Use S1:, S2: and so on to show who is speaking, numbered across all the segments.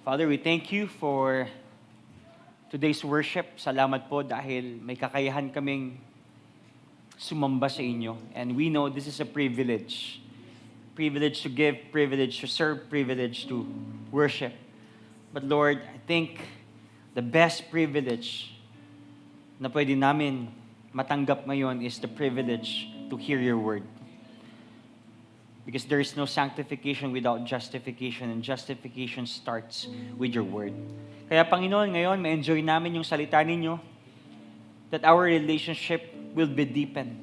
S1: Father, we thank you for today's worship. Salamat po dahil may kakayahan kaming sumamba sa inyo. And we know this is a privilege. Privilege to give, privilege to serve, privilege to worship. But Lord, I think the best privilege na pwede namin matanggap ngayon is the privilege to hear your word. Because there is no sanctification without justification, and justification starts with your word. Kaya Panginoon, ngayon, ma-enjoy namin yung salita ninyo, that our relationship will be deepened.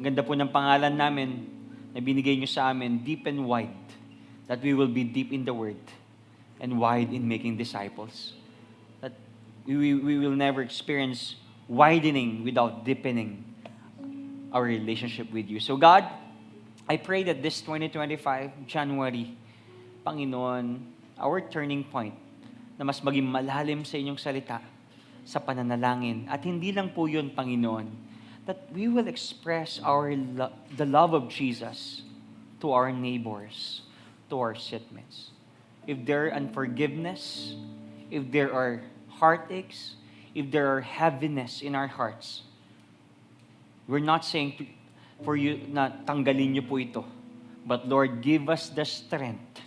S1: Ang ganda po ng pangalan namin na binigay nyo sa amin, deep and wide, that we will be deep in the word and wide in making disciples. That we will never experience widening without deepening our relationship with you. So God, I pray that this 2025, January, Panginoon, our turning point, na mas maging malalim sa inyong salita, sa pananalangin. At hindi lang po yun, Panginoon, that we will express the love of Jesus to our neighbors, to our seatmates. If there are unforgiveness, if there are heartaches, if there are heaviness in our hearts, we're not saying for you na tanggalin niyo po ito. But Lord, give us the strength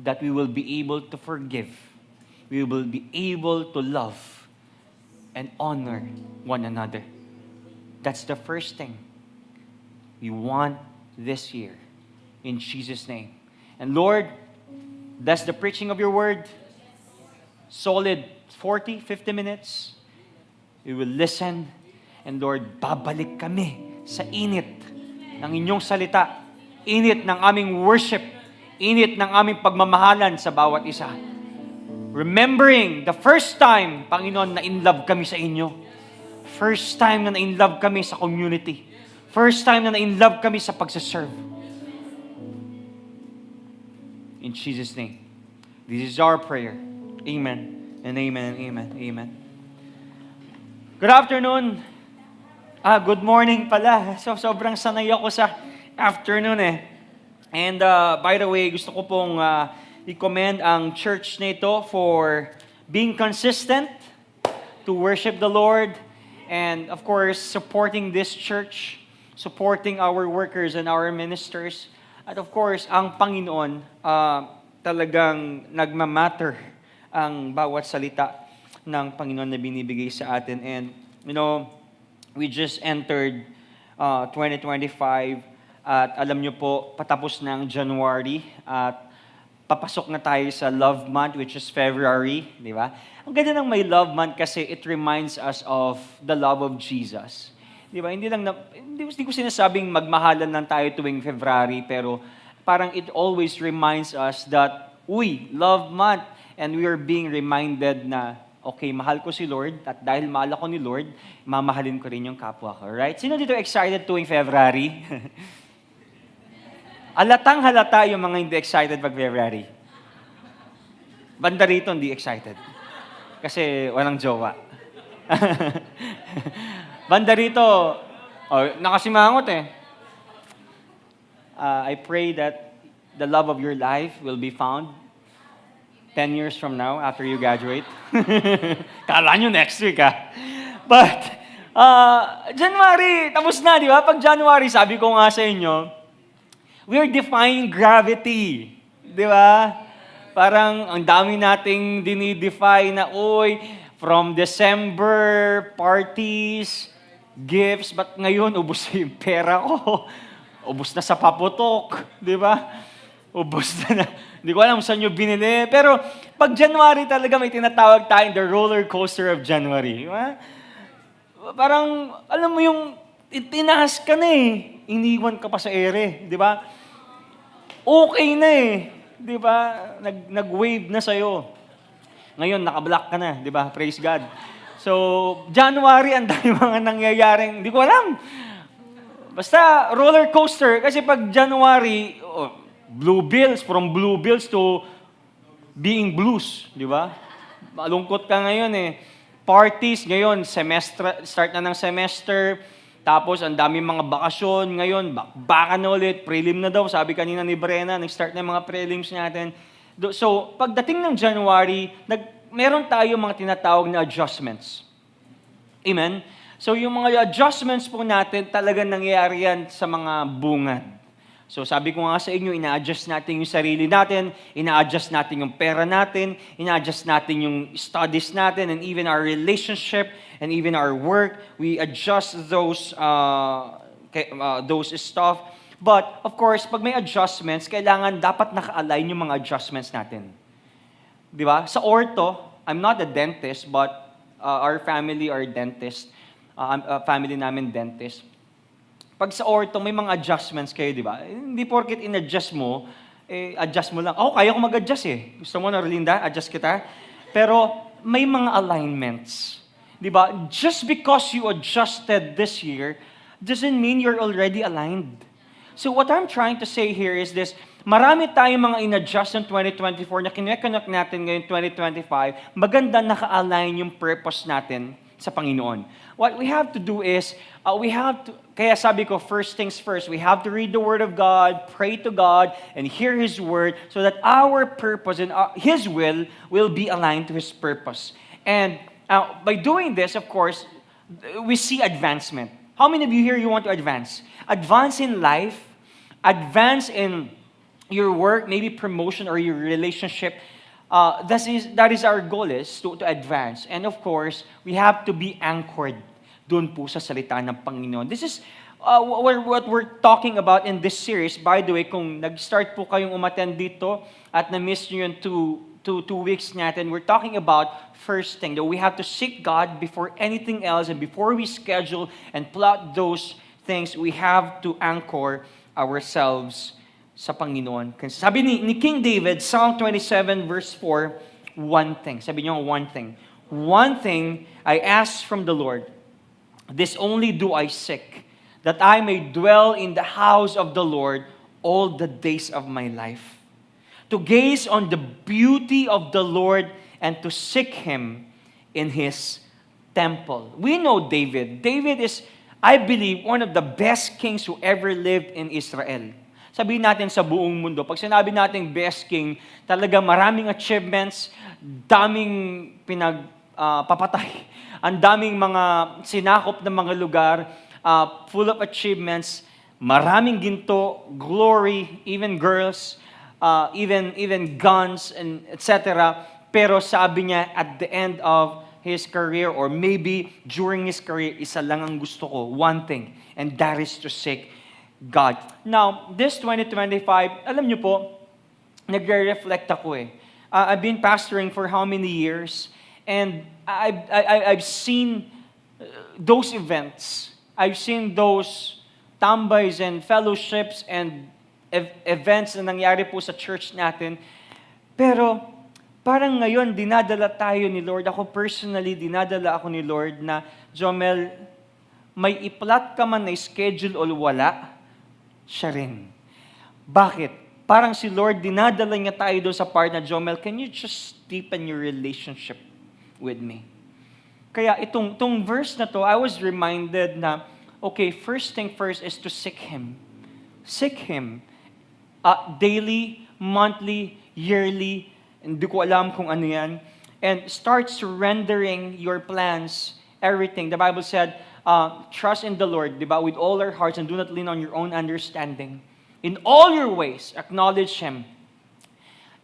S1: that we will be able to forgive. We will be able to love and honor one another. That's the first thing we want this year. In Jesus' name. And Lord, that's the preaching of your word. Solid 40, 50 minutes. We will listen. And Lord, babalik kami sa init ng inyong salita, init ng aming worship, init ng aming pagmamahalan sa bawat isa. Remembering the first time, Panginoon, na in love kami sa inyo. First time na in love kami sa community. First time na in love kami sa pagsaserve. In Jesus' name. This is our prayer. Amen and amen and amen. Amen. Good afternoon. Good morning pala. So, sobrang sanay ako sa afternoon eh. And by the way, gusto ko pong i-commend ang church na ito for being consistent to worship the Lord. And of course, supporting this church, supporting our workers and our ministers. At of course, ang Panginoon, talagang nagmamatter ang bawat salita ng Panginoon na binibigay sa atin. And, you know, we just entered 2025 at alam nyo po, patapos ng January at papasok na tayo sa Love Month, which is February, di ba? Ang ganda ng may Love Month kasi it reminds us of the love of Jesus. Di ba? Hindi ko sinasabing magmahalan lang tayo tuwing February, pero parang it always reminds us that, Love Month, and we are being reminded na, okay, mahal ko si Lord, at dahil mahal ako ni Lord, mamahalin ko rin yung kapwa ko. Right? Sino dito excited tuwing February? Halatang halata yung mga hindi excited pag February. Banda rito, hindi excited. Kasi walang jowa. Banda rito, nakasimangot eh. I pray that the love of your life will be found 10 years from now, after you graduate. Kala nyo next week, But, January, tapos na, di ba? Pag January, sabi ko nga sa inyo, we are defying gravity. Di ba? Parang, ang dami nating dinidefy na, from December, parties, gifts, but ngayon, ubos na yung pera ko. Ubos na sa paputok. Di ba? Ubos na. Hindi ko alam saan nyo binili. Pero pag January talaga may tinatawag tayong the roller coaster of January. Diba? Parang, alam mo yung, itinaas ka na eh. Iniwan ka pa sa ere. Di ba? Okay na eh. Di ba? Nag-wave na sa'yo. Ngayon, naka-block ka na. Di ba? Praise God. So, January, ang dami mga nangyayaring, hindi ko alam. Basta, roller coaster. Kasi pag January, blue bills, from blue bills to being blues, di ba? Malungkot ka ngayon eh. Parties ngayon, start na ng semester, tapos ang daming mga bakasyon ngayon, baka na ulit, prelim na daw, sabi kanina ni Brenna, nag-start na yung mga prelims natin. So, pagdating ng January, meron tayo mga tinatawag na adjustments. Amen? So, yung mga adjustments po natin, talagang nangyayari yan sa mga bungad. So, sabi ko nga sa inyo, ina-adjust natin yung sarili natin, ina-adjust natin yung pera natin, ina-adjust natin yung studies natin, and even our relationship, and even our work. We adjust those stuff. But, of course, pag may adjustments, kailangan dapat naka-align yung mga adjustments natin. Di ba? Sa ortho, I'm not a dentist, but our family are dentist. Family namin dentist. Pag sa ortho, may mga adjustments kayo, di ba? Hindi porket in-adjust mo, adjust mo lang. Oh, kaya ko mag-adjust eh. Gusto mo na, Rolinda? Adjust kita? Pero may mga alignments. Di ba? Just because you adjusted this year, doesn't mean you're already aligned. So what I'm trying to say here is this, marami tayong mga in-adjust ng 2024 na kineconnect natin ngayon 2025, maganda naka-align yung purpose natin sa Panginoon. What we have to do is, kaya sabi ko, first things first, we have to read the Word of God, pray to God, and hear His Word so that our purpose and His will be aligned to His purpose. And by doing this, of course, we see advancement. How many of you here you want to advance? Advance in life, advance in your work, maybe promotion or your relationship. That is our goal, is to advance. And of course, we have to be anchored doon po sa salita ng Panginoon. This is what we're talking about in this series. By the way, kung nag-start po kayong umattend dito at na-miss nyo yung two weeks natin, we're talking about first thing, that we have to seek God before anything else, and before we schedule and plot those things, we have to anchor ourselves sa Panginoon. Kasi sabi ni King David, Psalm 27 verse 4, one thing. Sabi niyo, one thing. One thing I ask from the Lord, this only do I seek, that I may dwell in the house of the Lord all the days of my life, to gaze on the beauty of the Lord and to seek Him in His temple. We know David. David is, I believe, one of the best kings who ever lived in Israel. Sabihin natin sa buong mundo, pag sinabi natin best king, talaga maraming achievements, daming pinagpapatay, ang daming mga sinakop ng mga lugar, full of achievements, maraming ginto, glory, even girls, even guns, and etc. Pero sabi niya, at the end of his career, or maybe during his career, isa lang ang gusto ko, one thing, and that is to seek God. Now, this 2025, alam niyo po, nagre-reflect ako eh. I've been pastoring for how many years, and I've seen those events. I've seen those tambays and fellowships and events na nangyari po sa church natin. Pero parang ngayon, dinadala tayo ni Lord. Ako personally, dinadala ako ni Lord na, Jomel, may i-plot ka man na schedule o wala, siya rin. Bakit? Parang si Lord, dinadala niya tayo doon sa part na, Jomel, can you just deepen your relationship with me? Kaya itong verse na to, I was reminded na, okay, first thing first is to seek Him. Seek Him. Daily, monthly, yearly, hindi ko alam kung ano yan. And start surrendering your plans, everything. The Bible said, trust in the Lord, di ba, with all our hearts, and do not lean on your own understanding. In all your ways, acknowledge Him,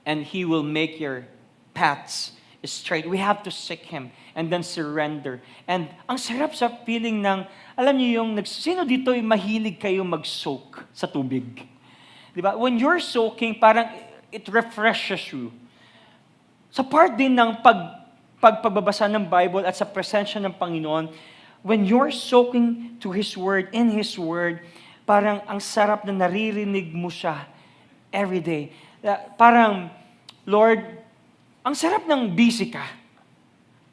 S1: and He will make your paths straight. We have to seek Him, and then surrender. And ang sarap sa feeling ng, alam niyo yung, sino dito yung mahilig kayo mag-soak sa tubig? Di ba? When you're soaking, parang it refreshes you. Sa part din ng pagbabasa ng Bible at sa presensya ng Panginoon, when you're soaking to His Word, in His Word, parang ang sarap na naririnig mo siya every day. Parang, Lord, ang sarap ng busy ka.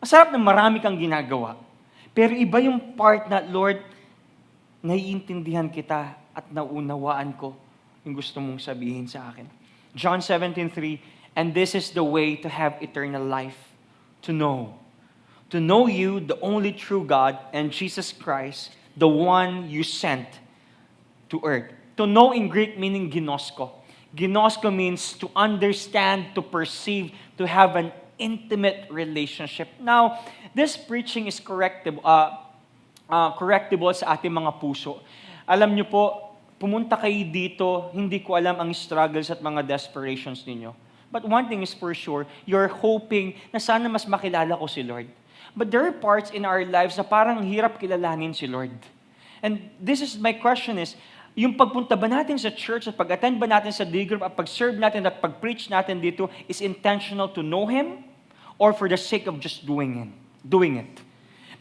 S1: Ang sarap ng marami kang ginagawa. Pero iba yung part na, Lord, naiintindihan kita at naunawaan ko yung gusto mong sabihin sa akin. John 17:3, and this is the way to have eternal life, to know you, the only true God, and Jesus Christ, the one you sent to earth. To know in Greek meaning ginosko. Ginosko means to understand, to perceive, to have an intimate relationship. Now, this preaching is correctable sa ating mga puso. Alam niyo po, pumunta kayo dito, hindi ko alam ang struggles at mga desperations ninyo. But one thing is for sure, you're hoping na sana mas makilala ko si Lord. But there are parts in our lives na parang hirap kilalanin si Lord. And this is my question is, yung pagpunta ba natin sa church at pag-attend ba natin sa D-group at pag-serve natin at pag-preach natin dito is intentional to know Him or for the sake of just doing it?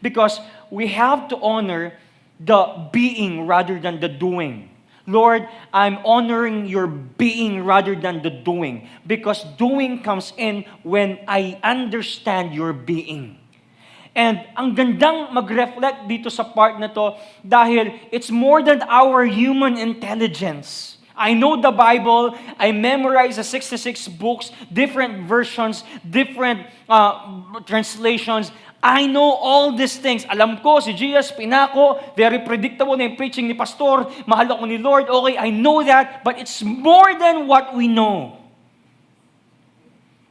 S1: Because we have to honor the being rather than the doing. Lord, I'm honoring your being rather than the doing. Because doing comes in when I understand your being. And ang gandang mag-reflect dito sa part na to dahil it's more than our human intelligence. I know the Bible, I memorize the 66 books, different versions, different translations. I know all these things. Alam ko, si Jesus, pinako, very predictable na yung preaching ni Pastor, mahal ako ni Lord, okay, I know that, but it's more than what we know.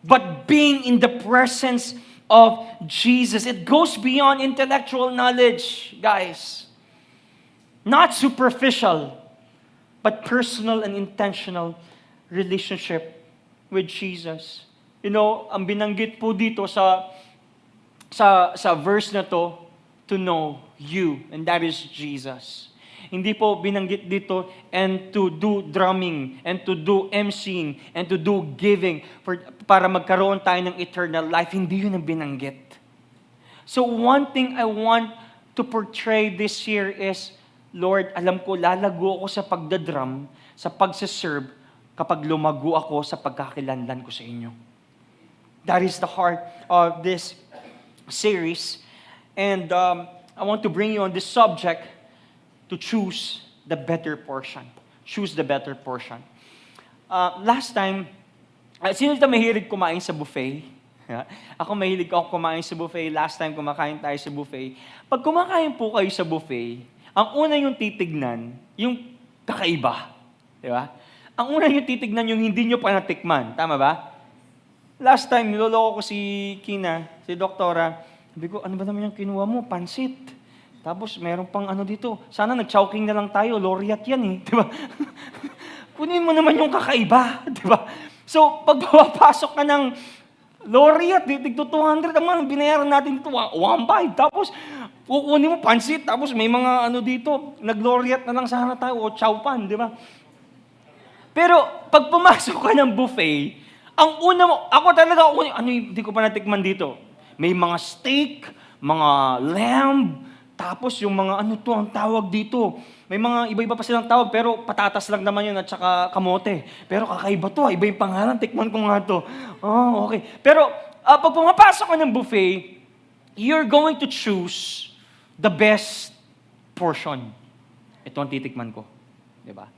S1: But being in the presence of Jesus, it goes beyond intellectual knowledge, guys. Not superficial, but personal and intentional relationship with Jesus. You know, ang binanggit po dito sa verse na to know you, and that is Jesus. Hindi po binanggit dito and to do drumming, and to do emceeing, and to do giving para magkaroon tayo ng eternal life. Hindi yun ang binanggit. So one thing I want to portray this year is, Lord, alam ko lalago ako sa pagdadrum, sa pagsaserve, kapag lumago ako sa pagkakilanlan ko sa inyo. That is the heart of this series. And I want to bring you on this subject to choose the better portion. Choose the better portion. Last time, sino ito mahilig kumain sa buffet? Ako mahilig ako kumain sa buffet. Last time kumakain tayo sa buffet. Pag kumakain po kayo sa buffet, ang una yung titignan, yung kakaiba. Di ba? Ang una yung titignan yung hindi nyo pa natikman. Tama ba? Last time, niloloko ko si Kina, si Doktora. Sabi ko, ano ba naman yung kinuha mo? Pansit. Tapos, meron pang ano dito. Sana nag-chowking na lang tayo. Laureate yan eh. Di ba? Kunin mo naman yung kakaiba. Di ba? So, pag papasok ka ng Laureate, tigto 200 naman, binayaran natin ito, 1.5. Tapos, kukunin mo pansit. Tapos, may mga ano dito, nag-Laureate na lang sana tayo o chowpan. Di ba? Pero, pag pumasok ka ng buffet, ang una mo, ako talaga, hindi ko pa natikman dito. May mga steak, mga lamb, tapos yung mga ang tawag dito. May mga iba-iba pa silang tawag, pero patatas lang naman yun at saka kamote. Pero kakaiba to, iba yung pangalan, tikman ko nga to. Oh, okay. Pero pag pumapasok ka ng buffet, you're going to choose the best portion. Ito ang titikman ko. Diba?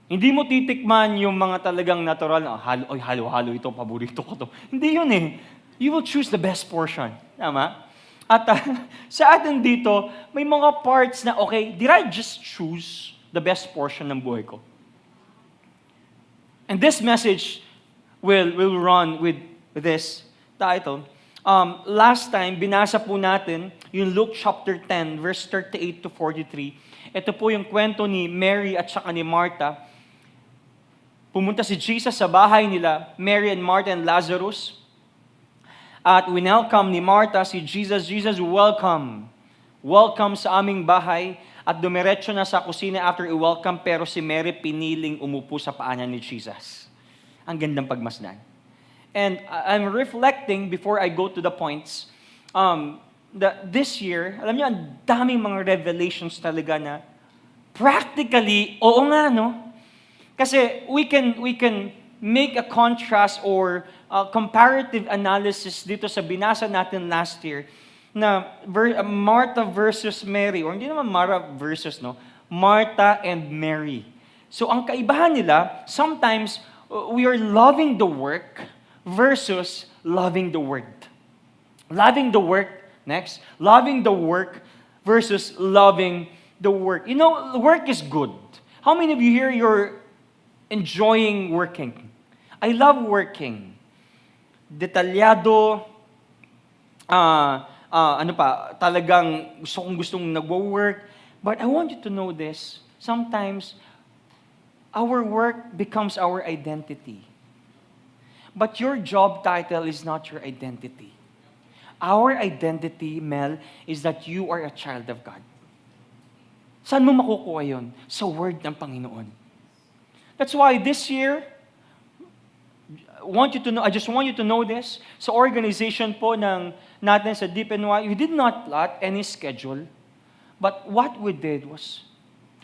S1: Hindi mo titikman yung mga talagang natural na, halo-halo ito, paborito ko to. Hindi yun eh. You will choose the best portion. Tama? At sa atin dito, may mga parts na, okay, did I just choose the best portion ng buhay ko? And this message will run with this title. Last time, binasa po natin yung Luke chapter 10, verse 38 to 43. Ito po yung kwento ni Mary at saka ni Martha. Pumunta si Jesus sa bahay nila, Mary and Martha and Lazarus. At winelcome ni Martha si Jesus. Jesus, welcome. Welcome sa aming bahay. At dumiretso na sa kusina after i-welcome, pero si Mary piniling umupo sa paanan ni Jesus. Ang gandang pagmasdan. And I'm reflecting before I go to the points. This year, alam niyo, ang daming mga revelations talaga na practically, oo nga, no? Kasi we can make a contrast or comparative analysis dito sa binasa natin last year na Martha versus Mary, or hindi naman Martha versus, no? Martha and Mary. So ang kaibahan nila, sometimes we are loving the work versus loving the word. Loving the work, next. Loving the work versus loving the work. You know, work is good. How many of you here, enjoying working. I love working. Detalyado, talagang gustong nagwo-work. But I want you to know this. Sometimes, our work becomes our identity. But your job title is not your identity. Our identity, Mel, is that you are a child of God. Saan mo makukuha yun? Sa word ng Panginoon. That's why this year, I just want you to know this. Sa organization po natin sa DeepNY, we did not plot any schedule. But what we did was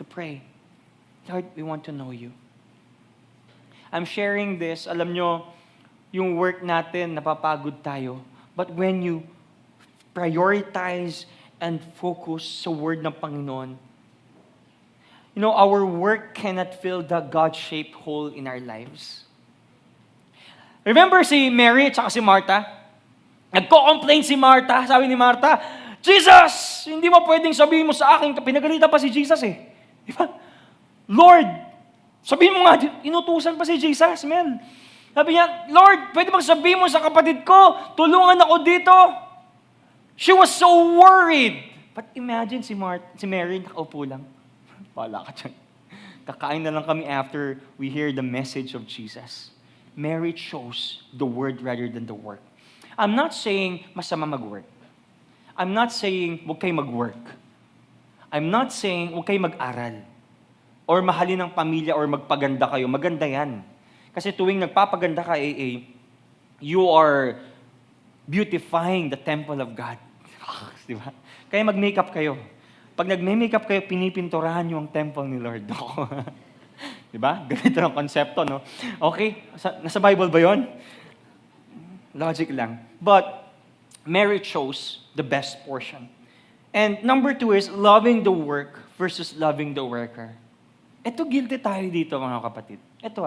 S1: to pray. Lord, we want to know you. I'm sharing this. Alam nyo, yung work natin, napapagod tayo. But when you prioritize and focus sa word ng Panginoon, our work cannot fill the God-shaped hole in our lives. Remember si Mary at saka si Martha? Nagko-complain si Martha. Sabi ni Martha, Jesus, hindi mo pwedeng sabihin mo sa akin. Pinagalitan pa si Jesus eh. Di ba? Lord, sabihin mo nga, inutusan pa si Jesus, man. Sabi niya, Lord, pwede bang sabihin mo sa kapatid ko, tulungan ako dito? She was so worried. But imagine si Mary, nakaupo lang. Wala ka dyan. Kakain na lang kami after we hear the message of Jesus. Mary chose the word rather than the work. I'm not saying masama mag-work. I'm not saying huwag kayo mag-work. I'm not saying huwag kayo mag-aral. Or mahalin ng pamilya or magpaganda kayo. Maganda yan. Kasi tuwing nagpapaganda ka, you are beautifying the temple of God. Di ba? Kaya mag-makeup kayo. Pag nag-makeup kayo, pinipinturahan nyo ang temple ni Lord. Di ba? Ganito ang konsepto, no? Okay? Nasa Bible ba yon? Logic lang. But Mary chose the best portion. And number 2 is loving the work versus loving the worker. Ito, guilty tayo dito, mga kapatid. Ito.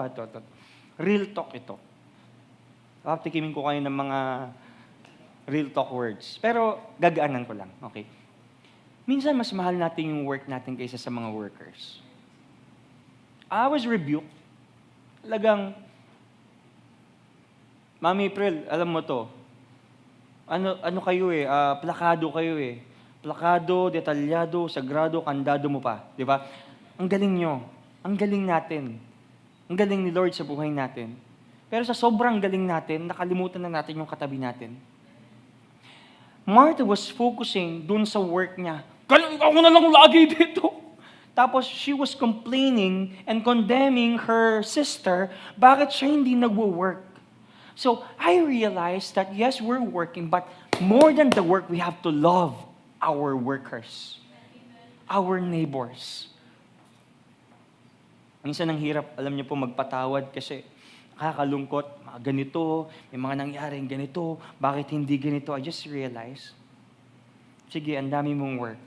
S1: Real talk ito. Tikimin ko kayo ng mga real talk words. Pero gagaanan ko lang. Okay? Minsan, mas mahal natin yung work natin kaysa sa mga workers. I was rebuked. Talagang, Mami April, alam mo to, ano kayo plakado kayo Plakado, detalyado, sagrado, kandado mo pa. Di ba? Ang galing nyo. Ang galing natin. Ang galing ni Lord sa buhay natin. Pero sa sobrang galing natin, nakalimutan na natin yung katabi natin. Martha was focusing dun sa work niya. Ako na lang lagi dito. Tapos she was complaining and condemning her sister, bakit siya hindi nagwo-work. So I realized that yes, we're working, but more than the work, we have to love our workers, our neighbors. Minsan ang hirap, alam niyo po, magpatawad kasi nakakalungkot, ganito, may mga nangyaring ganito, bakit hindi ganito? I just realized, sige, ang dami mong work,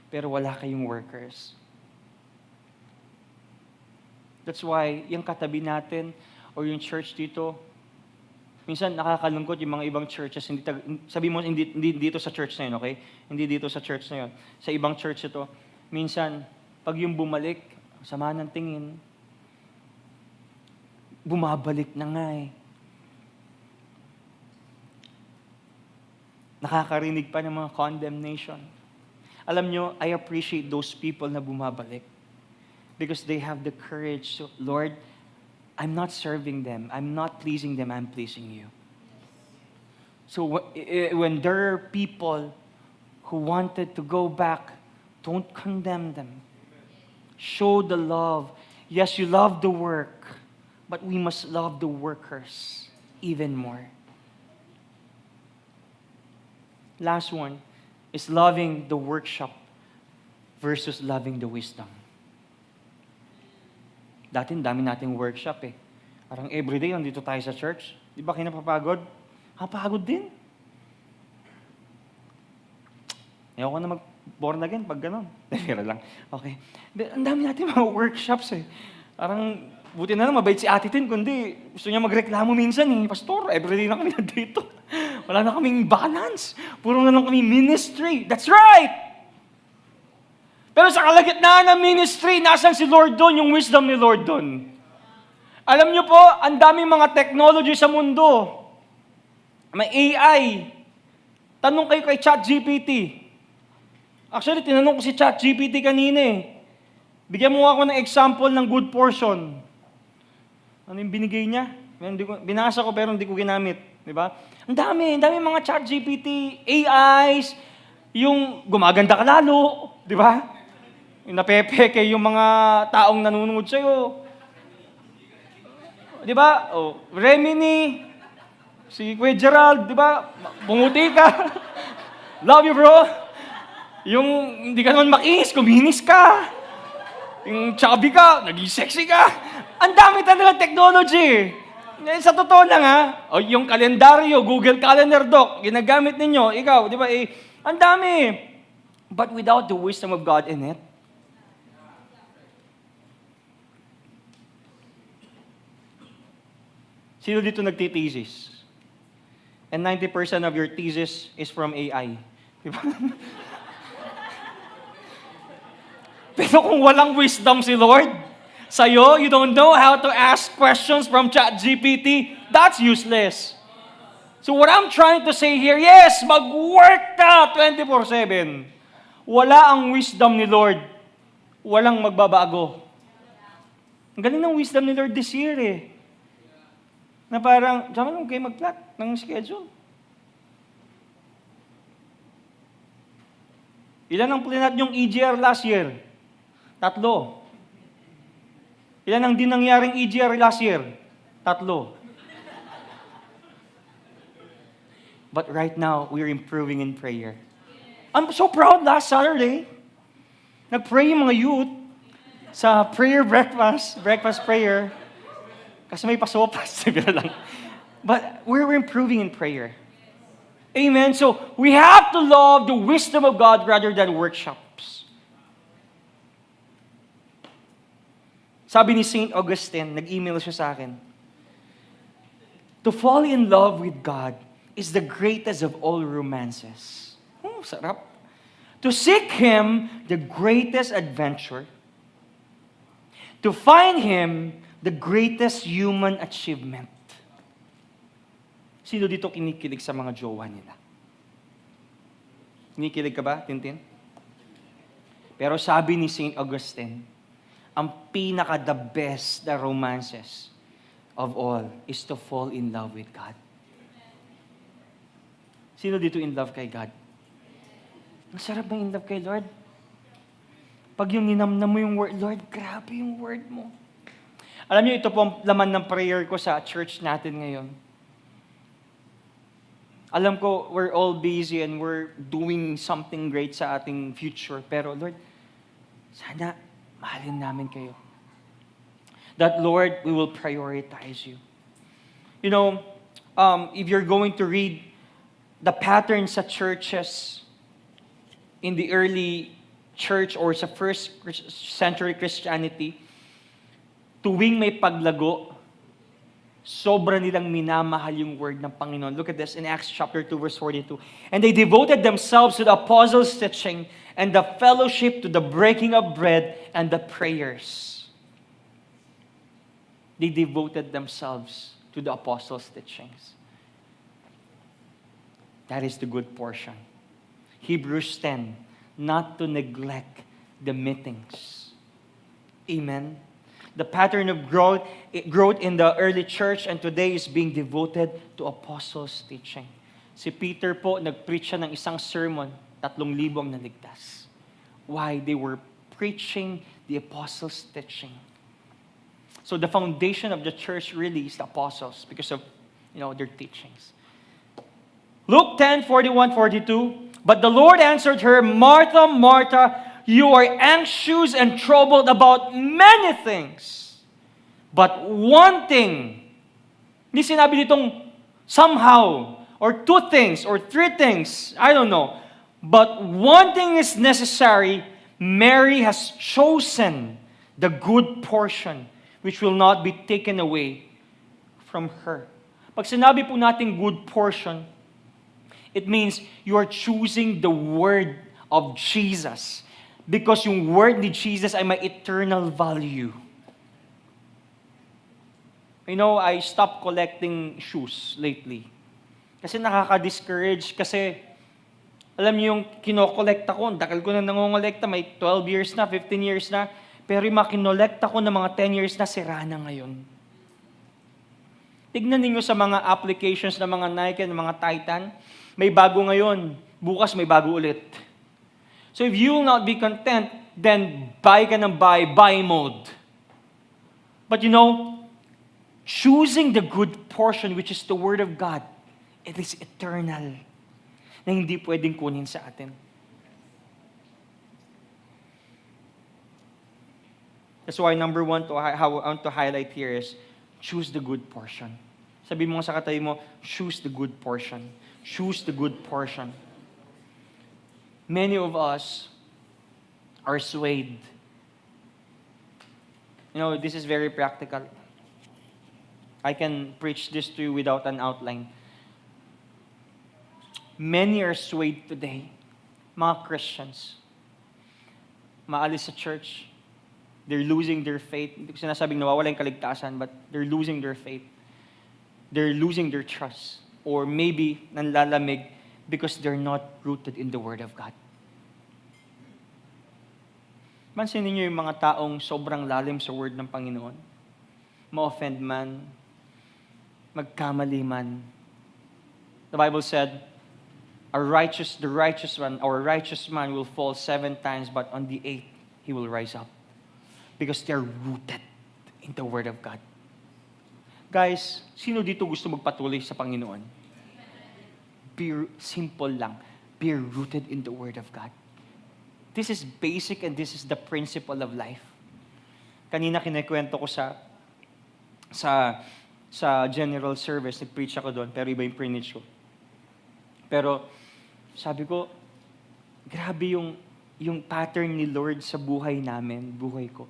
S1: pero wala kayong workers. That's why, yung katabi natin, or yung church dito, minsan nakakalungkot yung mga ibang churches, sabi mo, hindi dito sa church na yun, okay? Hindi dito sa church na yun. Sa ibang church ito, minsan, pag yung bumalik, sama ng tingin, bumabalik na nga Nakakarinig pa ng mga condemnation. Alam nyo, I appreciate those people na bumabalik because they have the courage to, Lord, I'm not serving them. I'm not pleasing them. I'm pleasing you. So when there are people who wanted to go back, don't condemn them. Show the love. Yes, you love the work, but we must love the workers even more. Last one is loving the workshop versus loving the wisdom. Dati, dami nating workshop Parang everyday, nandito tayo sa church. Di ba kinapapagod? Kapagod din. Ayoko na mag-born again pag gano'n. Pero lang. Okay. Ang dami natin mga workshops Parang, buti na lang, mabait si Ate Tin, kundi gusto niya magreklamo minsan Pastor, everyday na kami nandito. Wala na kaming balance. Puro na lang kami ministry. That's right! Pero sa kalagitnaan ng ministry, nasan si Lord doon? Yung wisdom ni Lord doon. Alam niyo po, ang daming mga technology sa mundo. May AI. Tanong kayo kay ChatGPT. Actually, tinanong ko si ChatGPT kanina eh. Bigyan mo ako ng example ng good portion. Ano yung binigay niya? Binasa ko pero hindi ko ginamit. Di ba? Ang dami mga ChatGPT, AIs, yung gumaganda ka lalo. Di ba? Yung napepeke yung mga taong nanonood sa'yo. Di ba? Oh, Remini, si Kuya Gerald, di ba? Bumuti ka. Love you, bro. Yung hindi ka naman makinis, kuminis ka. Yung chubby ka, naging sexy ka. Ang dami talaga technology. Sa totoo lang o yung kalendaryo, Google Calendar Doc, ginagamit ninyo, ikaw, di ba, ang dami. But without the wisdom of God in it, sino dito nagtitesis? And 90% of your thesis is from AI. Di ba? Pero kung walang wisdom si Lord, sa'yo, you don't know how to ask questions from ChatGPT, that's useless. So what I'm trying to say here, yes, mag-work ka 24/7. Wala ang wisdom ni Lord, walang magbabago. Ang galing ng wisdom ni Lord this year Na parang, diyan mo kayo mag-plot ng schedule. Ilan ang plinat yung EGR last year? 3. Ilan ang din nangyaring EGR last year? 3. But right now, we're improving in prayer. I'm so proud last Saturday. Nag-pray yung mga youth sa prayer breakfast prayer. Kasi may pasopas, lang. But we're improving in prayer. Amen? So, we have to love the wisdom of God rather than workshops. Sabi ni St. Augustine, nag-email siya sa akin, to fall in love with God is the greatest of all romances. Sarap. To seek Him, the greatest adventure. To find Him, the greatest human achievement. Sino dito kinikilig sa mga jowa nila? Kinikilig ka ba, Tintin? Pero sabi ni St. Augustine, ang pinaka-the best na romances of all is to fall in love with God. Sino dito in love kay God? Ang sarap ng in love kay Lord. Pag yung ninamnam mo yung word, Lord, grabe yung word mo. Alam niyo, ito po ang laman ng prayer ko sa church natin ngayon. Alam ko, we're all busy and we're doing something great sa ating future. Pero Lord, sana mahalin namin kayo. That Lord, we will prioritize you. You know, if you're going to read the patterns sa churches in the early church or sa first century Christianity, tuwing may paglago, sobra nilang minamahal yung word ng Panginoon. Look at this in Acts chapter 2, verse 42. And they devoted themselves to the apostles' teaching and the fellowship, to the breaking of bread and the prayers. They devoted themselves to the apostles' teachings. That is the good portion. Hebrews 10, not to neglect the meetings. Amen. The pattern of growth in the early church and today is being devoted to apostles' teaching. Si Peter po, nag-preach siya ng isang sermon, 3,000 ang naligtas. Why? They were preaching the apostles' teaching. So the foundation of the church really is the apostles because of, their teachings. Luke 10, 41, 42. But the Lord answered her, Martha, Martha, you are anxious and troubled about many things. But one thing, hindi sinabi ditong somehow, or 2 things, or 3 things, I don't know. But one thing is necessary, Mary has chosen the good portion, which will not be taken away from her. Pag sinabi po natin good portion, it means you are choosing the word of Jesus. Because yung word ni Jesus ay may eternal value. I stopped collecting shoes lately. Kasi nakaka-discourage kasi alam niyo yung kinokolekta ko, ang tagal ko na nangongolekta, may 12 years na, 15 years na, pero yung mga kinolekta ko na mga 10 years na, sira na ngayon. Tignan niyo sa mga applications ng mga Nike and mga Titan, may bago ngayon, bukas may bago ulit. So if you will not be content, then buy ka ng buy mode. But choosing the good portion, which is the Word of God, it is eternal, na hindi pwedeng kunin sa atin. That's why number one, how I want to highlight here is, choose the good portion. Sabi mo sa katabi mo, choose the good portion. Choose the good portion. Many of us are swayed. This is very practical. I can preach this to you without an outline. Many are swayed today. Mga Christians. Maalis sa church. They're losing their faith. Hindi ko sinasabing nawawala yung kaligtasan, but they're losing their faith. They're losing their trust. Or maybe, nanlalamig because they're not rooted in the Word of God. Mansinin niyo yung mga taong sobrang lalim sa Word ng Panginoon. Ma-offend man, magkamali man. The Bible said, the righteous man will fall 7 times, but on the 8th, he will rise up. Because they're rooted in the Word of God. Guys, sino dito gusto magpatuloy sa Panginoon? Simple lang. Be rooted in the Word of God. This is basic and this is the principle of life. Kanina kinikwento ko sa general service, nag-preach ako doon, pero iba yung preach ko. Pero sabi ko, grabe yung pattern ni Lord sa buhay namin, buhay ko.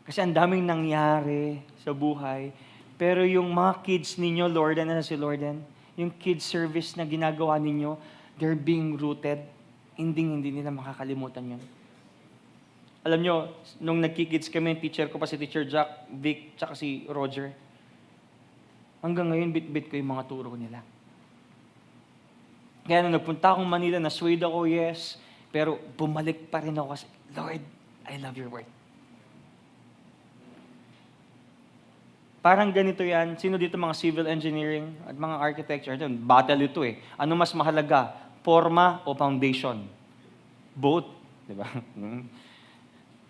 S1: Kasi ang daming nangyari sa buhay, pero yung mga kids ninyo, Lorden, si Lorden, yung kids service na ginagawa ninyo, they're being rooted, hindi nila makakalimutan yun. Alam nyo, nung nagkikids kami, teacher ko pa si Teacher Jack, Vic, tsaka si Roger, hanggang ngayon, bit-bit ko yung mga turo nila. Kaya nung nagpunta akong Manila, na-swayed ako, yes, pero bumalik pa rin ako kasi, Lord, I love your word. Parang ganito yan, sino dito mga civil engineering at mga architecture, battle ito eh. Ano mas mahalaga, forma o foundation? Both, di ba?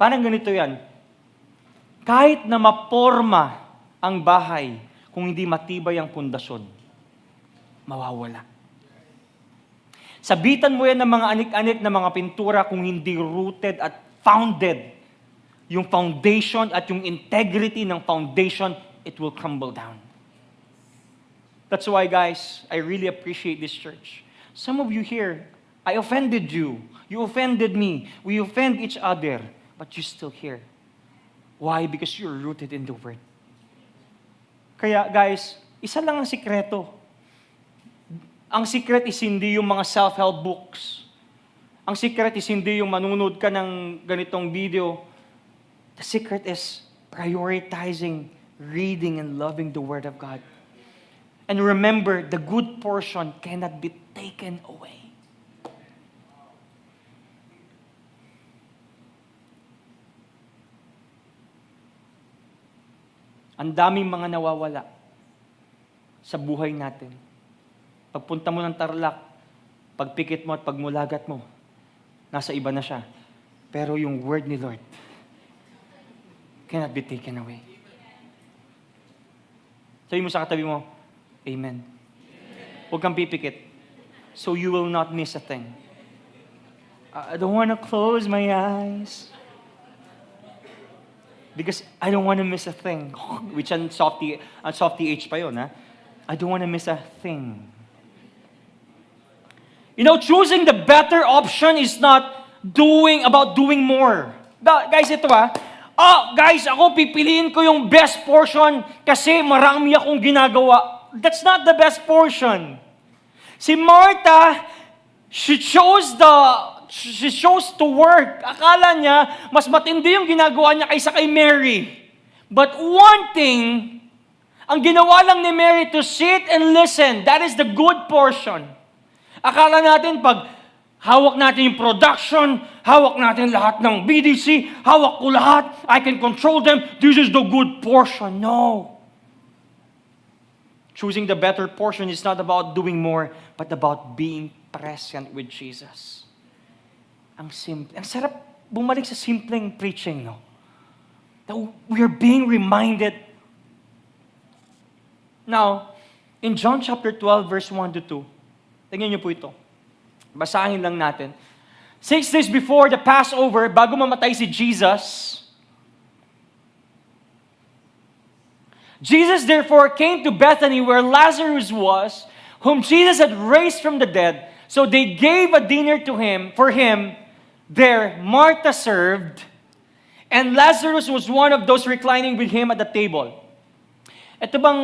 S1: Parang ganito yan. Kahit na maporma ang bahay, kung hindi matibay ang pundasyon, mawawala. Sabitan mo yan ng mga anik-anik na mga pintura kung hindi rooted at founded. Yung foundation at yung integrity ng foundation, it will crumble down. That's why, guys, I really appreciate this church. Some of you here, I offended you. You offended me. We offend each other. But you're still here. Why? Because you're rooted in the Word. Kaya, guys, isa lang ang sikreto. Ang secret is hindi yung mga self-help books. Ang secret is hindi yung manunod ka ng ganitong video. The secret is prioritizing, reading, and loving the Word of God. And remember, the good portion cannot be taken away. Ang daming mga nawawala sa buhay natin. Pagpunta mo ng Tarlac, pagpikit mo at pagmulagat mo, nasa iba na siya. Pero yung word ni Lord cannot be taken away. Sabi mo sa katabi mo, Amen. Huwag kang pipikit. So you will not miss a thing. I don't want to close my eyes. Because I don't want to miss a thing. Which ang softy H pa yun, ha? I don't want to miss a thing. Choosing the better option is not about doing more. Guys, ito guys, ako pipiliin ko yung best portion kasi marami akong ginagawa. That's not the best portion. Si Martha, she chose to work. Akala niya, mas matindi yung ginagawa niya kaysa kay Mary. But one thing, ang ginawa lang ni Mary to sit and listen, that is the good portion. Akala natin pag hawak natin yung production, hawak natin lahat ng BDC, hawak ko lahat, I can control them, this is the good portion. No. Choosing the better portion is not about doing more, but about being present with Jesus. Ang simple. Ang sarap bumalik sa simpleng preaching, no? That we are being reminded. Now, in John chapter 12, verse 1 to 2, tingnan niyo po ito. Basahin lang natin. 6 days before the Passover, bago mamatay si Jesus, Jesus therefore came to Bethany where Lazarus was, whom Jesus had raised from the dead. So they gave a dinner to him, for him. There, Martha served, and Lazarus was one of those reclining with him at the table. Ito bang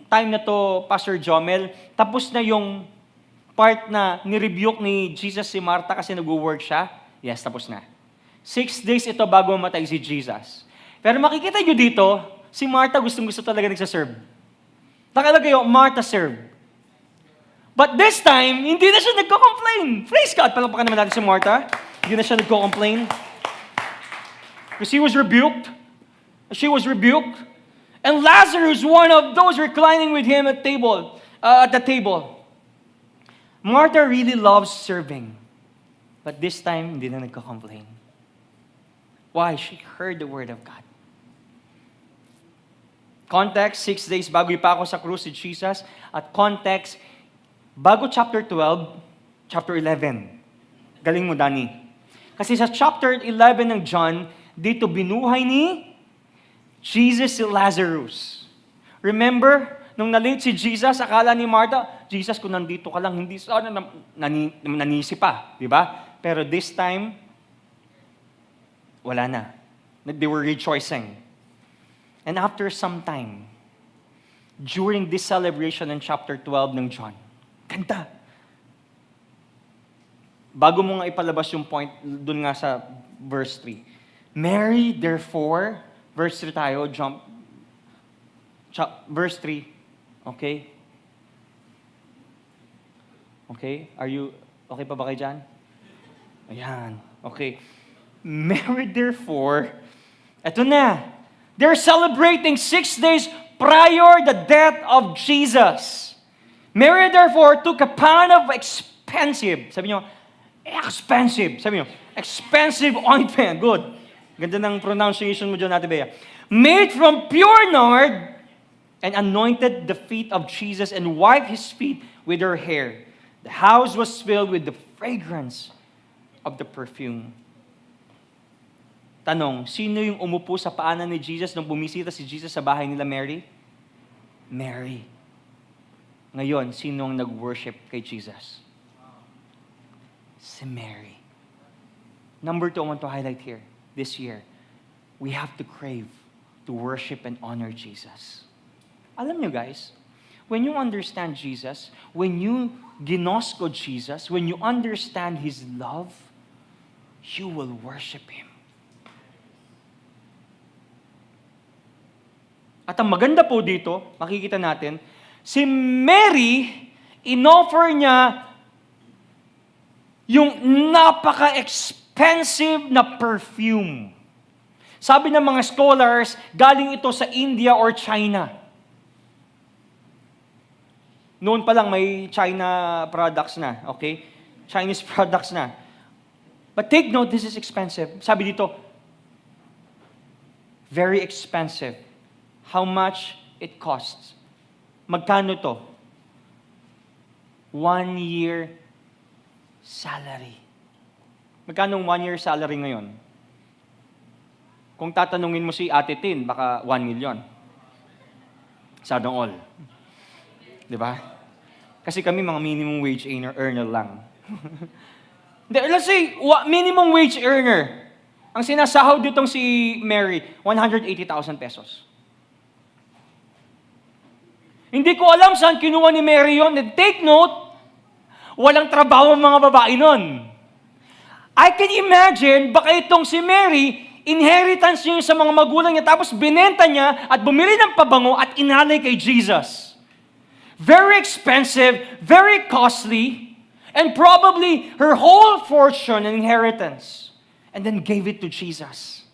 S1: time na to, Pastor Jomel, tapos na yung part na nirebuke ni Jesus si Martha kasi nag-work siya? Yes, tapos na. 6 days ito bago mamatay si Jesus. Pero makikita nyo dito, si Martha gustong-gusto talaga nagsaserve. Nakalagay yung Martha served. But this time, hindi na siya nagko-complain. Praise God, palakpakan naman natin si Martha. Hindi na siya nagko-complain. Because he was rebuked. She was rebuked. And Lazarus, one of those reclining with him at the table. Martha really loves serving. But this time, hindi na nagko-complain. Why? She heard the word of God. Context, 6 days bago ipako sa krus si Jesus. At context, bago chapter 12, chapter 11. Galing mo, Danny. Kasi sa chapter 11 ng John, dito binuhay ni Jesus si Lazarus. Remember, nung na-late si Jesus, akala ni Martha, Jesus, kung nandito ka lang, hindi sana nanisi pa. Di ba? Pero this time, wala na. They were rejoicing. And after some time, during this celebration in chapter 12 ng John, ganda. Bago mo nga ipalabas yung point, dun nga sa verse 3. Mary, therefore, verse 3 tayo, verse 3, okay? Okay? Okay pa ba kayo dyan? Ayan, okay. Mary, therefore, eto na, they're celebrating 6 days prior the death of Jesus. Mary, therefore, took a pound of expensive, sabi nyo, expensive ointment. Good. Ganda ng pronunciation mo dyan, Ate Bea. Made from pure nard, and anointed the feet of Jesus and wiped his feet with her hair. The house was filled with the fragrance of the perfume. Tanong, sino yung umupo sa paanan ni Jesus nung bumisita si Jesus sa bahay nila Mary? Mary. Ngayon, sino ang nag-worship kay Jesus? Si Mary. Number 2, I want to highlight here, this year, we have to crave to worship and honor Jesus. Alam nyo guys, when you understand Jesus, when you ginosko Jesus, when you understand His love, you will worship Him. At ang maganda po dito, makikita natin, si Mary, inoffer niya yung napaka-expensive na perfume. Sabi ng mga scholars, galing ito sa India or China. Noon pa lang may China products na, okay? Chinese products na. But take note, this is expensive. Sabi dito, very expensive. How much it costs? Magkano to? 1 year salary. Magkano 1 year salary ngayon? Kung tatanungin mo si Ate Tin, baka 1 million. Sadong all. Di ba? Kasi kami mga minimum wage earner lang. Let's say, minimum wage earner. Ang sinasahod ditong si Mary, 180,000 pesos. Hindi ko alam saan kinuha ni Mary yun. And take note, walang trabaho ang mga babae nun. I can imagine, baka itong si Mary, Inheritance niya sa mga magulang niya, tapos binenta niya at bumili ng pabango at inalay kay Jesus. Very expensive, very costly, and probably her whole fortune and inheritance. And then gave it to Jesus.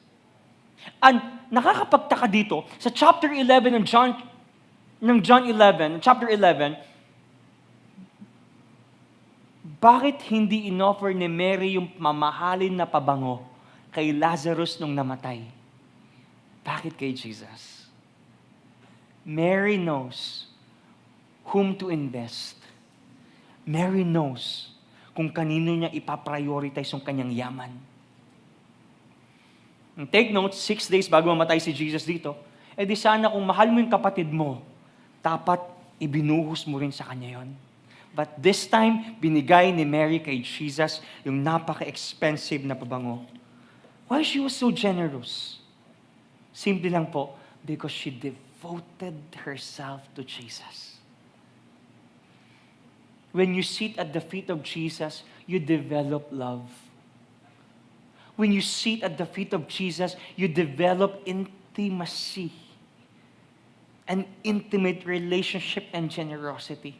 S1: And nakakapagtaka dito, sa chapter 11 ng John 11, chapter 11, bakit hindi inoffer ni Mary yung mamahalin na pabango kay Lazarus nung namatay? Bakit kay Jesus? Mary knows whom to invest. Mary knows kung kanino niya ipaprioritize yung kanyang yaman. And take note, 6 days bago mamatay si Jesus dito, di sana kung mahal mo yung kapatid mo, dapat ibinuhos mo rin sa kanya yon. But this time, binigay ni Mary kay Jesus yung napaka-expensive na pabango. Why she was so generous? Simple lang po, because she devoted herself to Jesus. When you sit at the feet of Jesus, you develop love. When you sit at the feet of Jesus, you develop intimacy, an intimate relationship and generosity.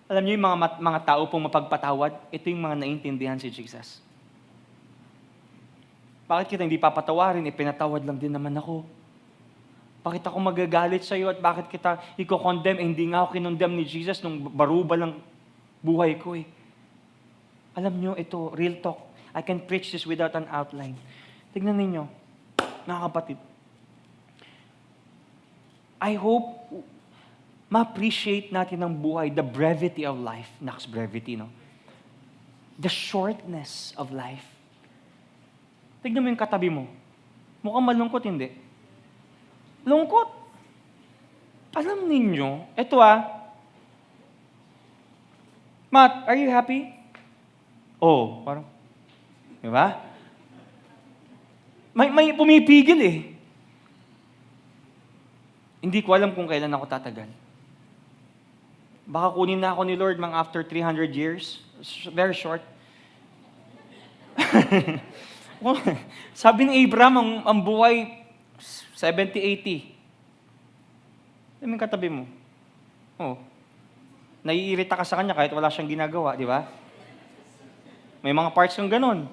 S1: Alam niyo yung mga tao pong mapagpatawad, ito yung mga naintindihan si Jesus. Bakit kita hindi papatawarin? Pinatawad lang din naman ako. Bakit ako magagalit sa iyo at bakit kita i-condemn? Hindi nga ako kinondemn ni Jesus nung baruba lang buhay ko eh. Alam niyo, ito, real talk. I can preach this without an outline. Tignan ninyo, mga kapatid. I hope ma-appreciate natin ang buhay, the brevity of life. Next brevity, no? The shortness of life. Tignan mo yung katabi mo. Mukhang malungkot, hindi? Lungkot. Alam ninyo, eto Matt, are you happy? Oh, parang, di ba? May pumipigil eh. Hindi ko alam kung kailan ako tatagal. Baka kunin na ako ni Lord mga after 300 years. Very short. Sabi ni Abraham, ang buhay 70, 80. Ano yung katabi mo? Oh. Naiirita ka sa kanya kahit wala siyang ginagawa, di ba? May mga parts kang ganun.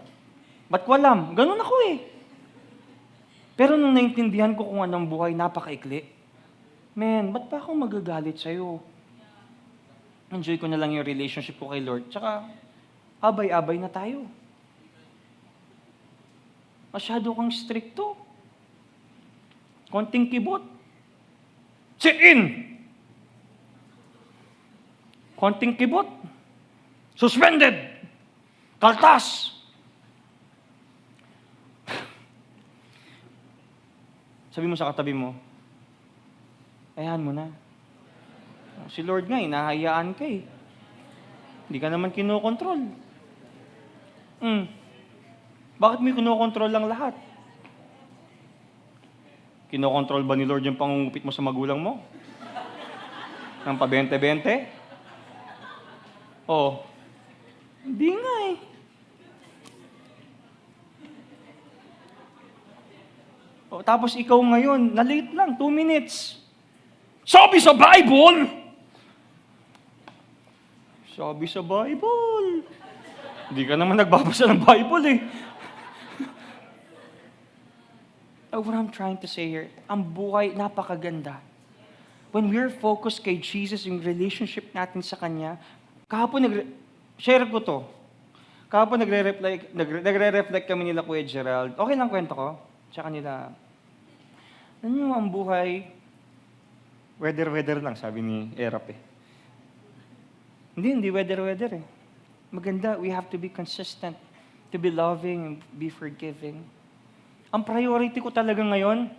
S1: Ba't ko alam? Ganun ako eh. Pero nung naintindihan ko kung anong buhay, napakaikli. Man, ba't pa ako magagalit sa'yo? Enjoy ko na lang yung relationship ko kay Lord. Tsaka, abay-abay na tayo. Masyado kang stricto. Konting kibot. Sit in! Konting kibot. Suspended! Kaltas! Sabi mo sa katabi mo, ayan mo na. Si Lord nga, hinahayaan ka eh. Hindi ka naman kinokontrol. Bakit mo kinokontrol lang lahat? Kinokontrol ba ni Lord yung pangungupit mo sa magulang mo? Ng pa-20-20? Oh. Hindi nga eh. Oh, tapos ikaw ngayon, na-late lang, 2 minutes. Sabi sa Bible! Sabi sa Bible. Hindi ka naman nagbabasa ng Bible eh. What I'm trying to say here, ang buhay napakaganda. When we're focused kay Jesus, yung relationship natin sa Kanya, kahapon share ko to. Kahapon nagre-reflect kami nila Kuya Gerald. Okay lang kwento ko. Tsaka nila, ano yung ang buhay, weather lang, sabi ni Erap eh. Hindi weather eh. Maganda, we have to be consistent, to be loving, and be forgiving. Ang priority ko talaga ngayon,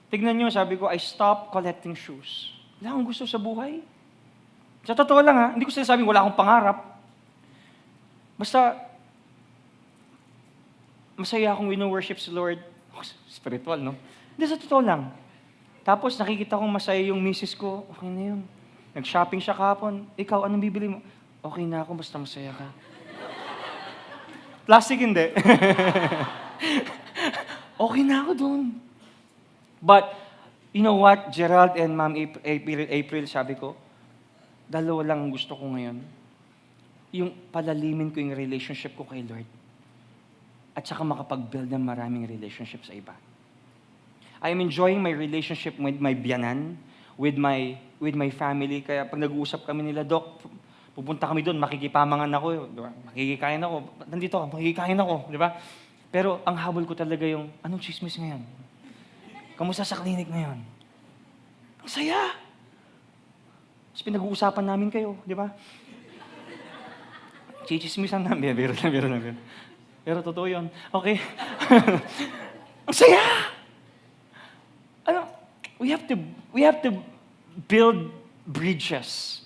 S1: tignan nyo, sabi ko, I stop collecting shoes. Wala akong gusto sa buhay. Sa totoo lang hindi ko sinasabing wala akong pangarap. Basta, masaya akong wino-worship si Lord. Oh, spiritual, no? Hindi, sa totoo lang. Tapos nakikita kong masaya yung misis ko, okay na yun. Nag-shopping siya kahapon. Ikaw, anong bibili mo? Okay na ako, basta masaya ka. Plastic hindi. Okay na ako doon. But, you know what, Gerald and Ma'am April, sabi ko, dalawa lang ang gusto ko ngayon. Yung palalimin ko yung relationship ko kay Lord. At saka makapag-build ng maraming relationship sa iba. I am enjoying my relationship with my biyanan, with my family. Kaya pag nag-uusap kami nila, Doc, pupunta kami doon, makikipamangan ako, di ba? Makikikain ako. Nandito ako, makikikain ako, di ba? Pero ang habol ko talaga yung, anong chismis ngayon? Kamusta sa clinic ngayon? Ang saya! Tapos pinag-uusapan namin kayo, di ba? Chichismisan namin. Biro lang. Pero totoo yun. Okay? Ang saya! We have to build bridges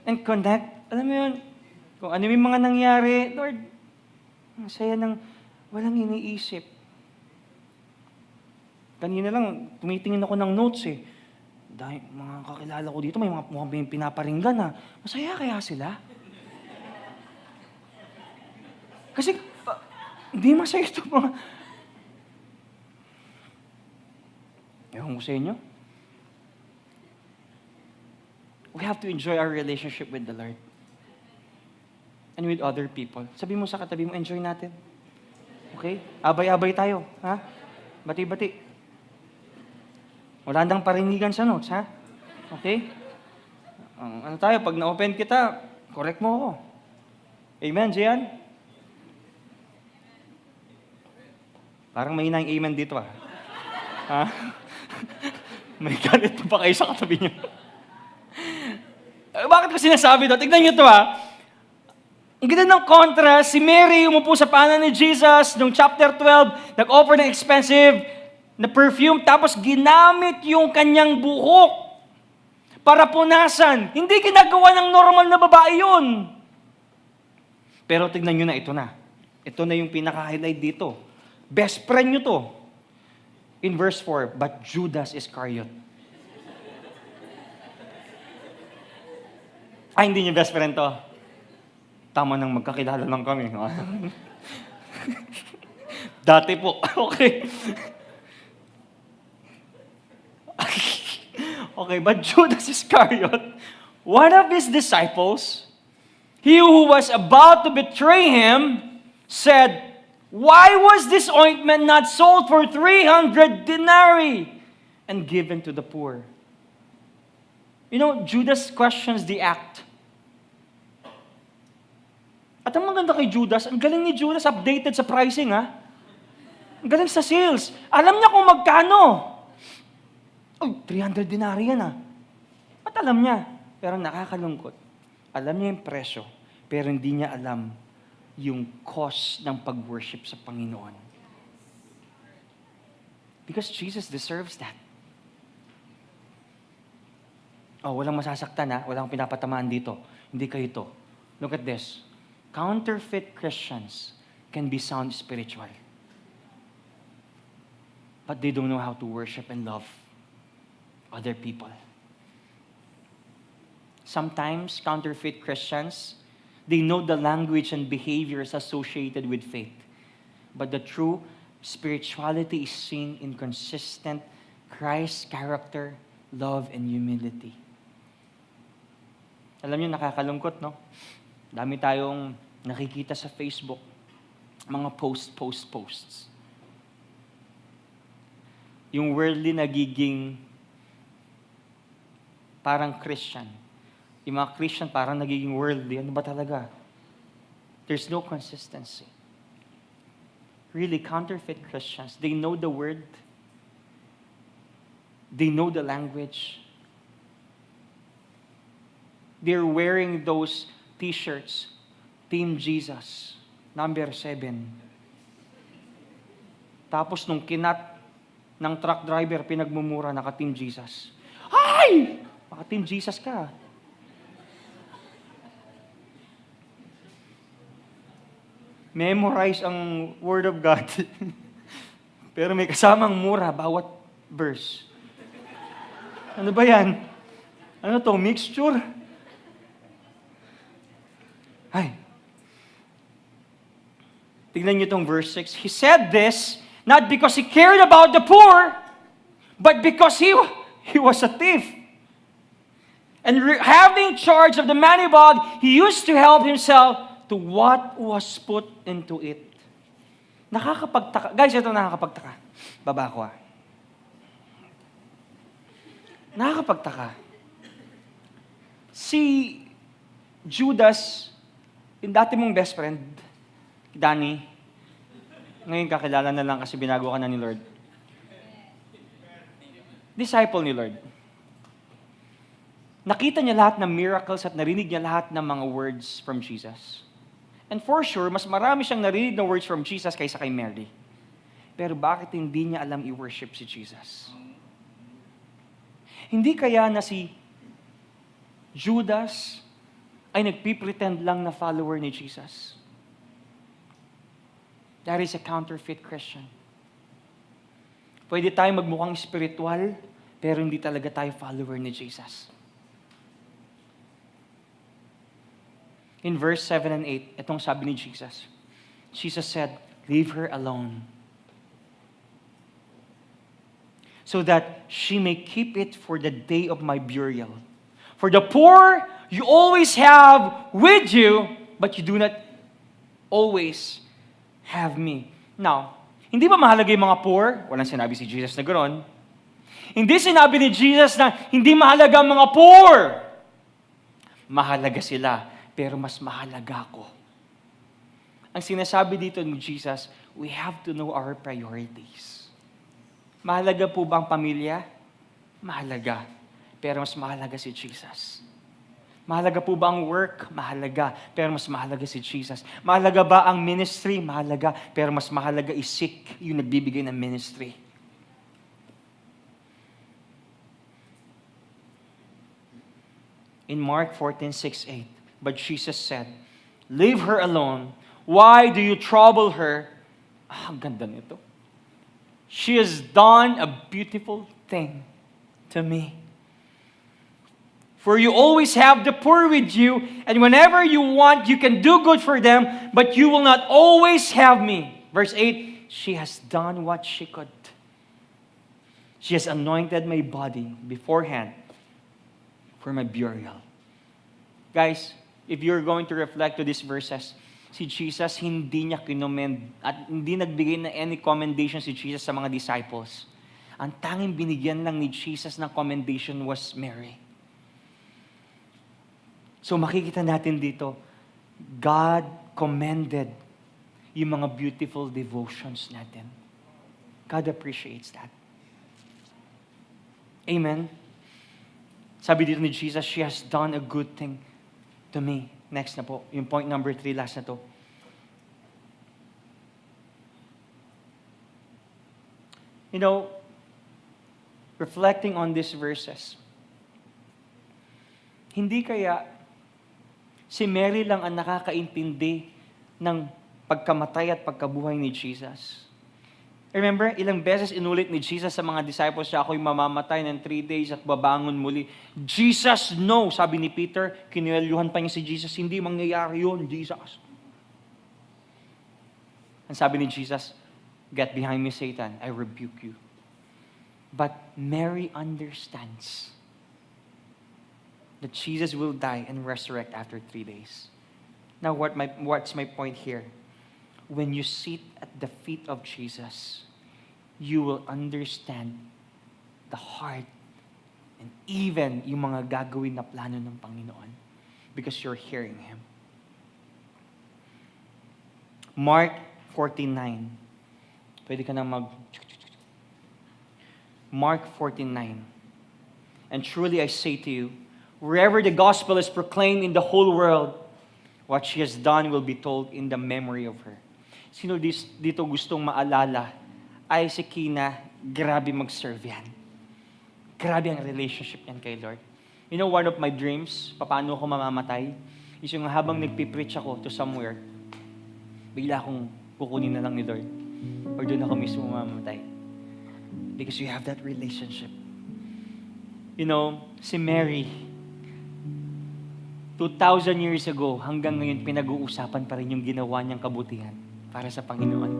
S1: and connect. Alam mo yun, kung ano yung mga nangyari, Lord, ang saya ng walang iniisip. Kanina lang, tumitingin ako ng notes eh. Dahil mga kakilala ko dito, may mga mukhang pinaparinggan na. Masaya kaya sila? Kasi, hindi masaya ito mga... Ewan ko sa inyo. We have to enjoy our relationship with the Lord. And with other people. Sabi mo sa katabi mo, enjoy natin. Okay? Abay-abay tayo. Ha? Bati-bati. Wala nang parinigan sa notes, ha? Okay? Ano tayo, pag na-open kita, correct mo ako. Amen, Jian? Parang may hinang amen dito, ha? Ha? May galit pa kayo sa katabi niyo. Bakit ko sinasabi ito? Tignan niyo ito, ha? Ang ganda ng contrast, si Mary umupo sa paanan ni Jesus noong chapter 12, nag-offer ng expensive na perfume, tapos ginamit yung kanyang buhok para punasan. Hindi ginagawa ng normal na babae yun. Pero tignan nyo na, ito na. Ito na yung pinaka-highlight dito. Best friend nyo to. In verse 4, but Judas Iscariot. Hindi niyo best friend to. Tama nang magkakilala lang kami. Dati po. Okay. Okay, but Judas Iscariot, one of his disciples, he who was about to betray him, said, "Why was this ointment not sold for 300 denarii and given to the poor?" You know, Judas questions the act. At ang maganda kay Judas, ang galing ni Judas, updated sa pricing, ha? Ang galing sa sales. Alam niya kung magkano. 300 denarii yan, ha? At alam niya. Pero nakakalungkot. Alam niya yung presyo, pero hindi niya alam yung cost ng pag-worship sa Panginoon. Because Jesus deserves that. Walang masasaktan, ha? Walang pinapatamaan dito. Hindi kayo to. Look at this. Counterfeit Christians can be sound spiritual. But they don't know how to worship and love other people. Sometimes, counterfeit Christians, they know the language and behaviors associated with faith. But the true spirituality is seen in consistent Christ character, love, and humility. Alam niyo, nakakalungkot, no? Dami tayong nakikita sa Facebook, mga posts. Yung worldly nagiging parang Christian. Yung mga Christian parang nagiging worldly. Ano ba talaga? There's no consistency. Really, counterfeit Christians, they know the word. They know the language. They're wearing those T-shirts, Team Jesus, number 7. Tapos nung kinat ng truck driver, pinagmumura, naka-Team Jesus. Ay! Naka-Team Jesus ka. Memorize ang Word of God. Pero may kasamang mura bawat verse. Ano ba yan? Ano to? Mixture? Ay. Tignan niyo itong verse 6. He said this, Not because He cared about the poor, but because He was a thief. And having charge of the money bag, He used to help Himself to what was put into it. Nakakapagtaka. Guys, ito nakakapagtaka. Baba ko Nakakapagtaka. Si Judas, yung dati mong best friend, Danny, ngayon kakilala na lang kasi binago ka na ni Lord. Disciple ni Lord. Nakita niya lahat ng miracles at narinig niya lahat ng mga words from Jesus. And for sure, mas marami siyang narinig na words from Jesus kaysa kay Mary. Pero bakit hindi niya alam i-worship si Jesus? Hindi kaya na si Judas ay nagpipretend lang na follower ni Jesus? That is a counterfeit Christian. Pwede tayo magmukhang spiritual, pero hindi talaga tayo follower ni Jesus. In verse 7 and 8, itong sabi ni Jesus. Jesus said, "Leave her alone, so that she may keep it for the day of my burial. For the poor you always have with you, but you do not always have me." Now, hindi ba mahalaga yung mga poor? Walang sinabi si Jesus na gano'n. Hindi sinabi ni Jesus na hindi mahalaga ang mga poor. Mahalaga sila, pero mas mahalaga ako. Ang sinasabi dito ni Jesus, we have to know our priorities. Mahalaga po ba ang pamilya? Mahalaga. Pero mas mahalaga si Jesus. Mahalaga po ba ang work? Mahalaga. Pero mas mahalaga si Jesus. Mahalaga ba ang ministry? Mahalaga. Pero mas mahalaga isik yung nagbibigay ng ministry. In Mark 14:6-8, but Jesus said, "Leave her alone. Why do you trouble her?" Ang ganda nito. "She has done a beautiful thing to me. For you always have the poor with you, and whenever you want, you can do good for them, but you will not always have me." Verse 8, "She has done what she could. She has anointed my body beforehand for my burial." Guys, if you're going to reflect to these verses, si Jesus hindi niya kinomend at hindi nagbigay na any commendation si Jesus sa mga disciples. Ang tanging binigyan lang ni Jesus ng commendation was Mary. So makikita natin dito, God commended yung mga beautiful devotions natin. God appreciates that. Amen? Sabi dito ni Jesus, "She has done a good thing to me." Next na po, yung point number 3, last na to. You know, reflecting on these verses, hindi kaya si Mary lang ang nakakaintindi ng pagkamatay at pagkabuhay ni Jesus? Remember, ilang beses inulit ni Jesus sa mga disciples siya, "Ako'y mamamatay ng 3 days at babangon muli." Jesus, no! Sabi ni Peter, kinuyelyuhan pa niya si Jesus, "Hindi mangyayari yun, Jesus." Ang sabi ni Jesus, "Get behind me, Satan. I rebuke you." But Mary understands that Jesus will die and resurrect after 3 days. Now, what's my point here? When you sit at the feet of Jesus, you will understand the heart and even yung mga gagawin na plano ng Panginoon because you're hearing Him. Mark 14:9. Pwede ka na Mark 14:9. "And truly I say to you, wherever the gospel is proclaimed in the whole world, what she has done will be told in the memory of her." Sino dito gustong maalala ay si Kina, grabe mag-serve yan. Grabe ang relationship yan kay Lord. You know, one of my dreams, paano ako mamamatay, is yung habang nagpipreach ako to somewhere, bigla akong kukunin na lang ni Lord. Or doon ako mismo mamamatay. Because you have that relationship. You know, si Mary, 2,000 years ago, hanggang ngayon pinag-uusapan pa rin yung ginawa niyang kabutihan para sa Panginoon.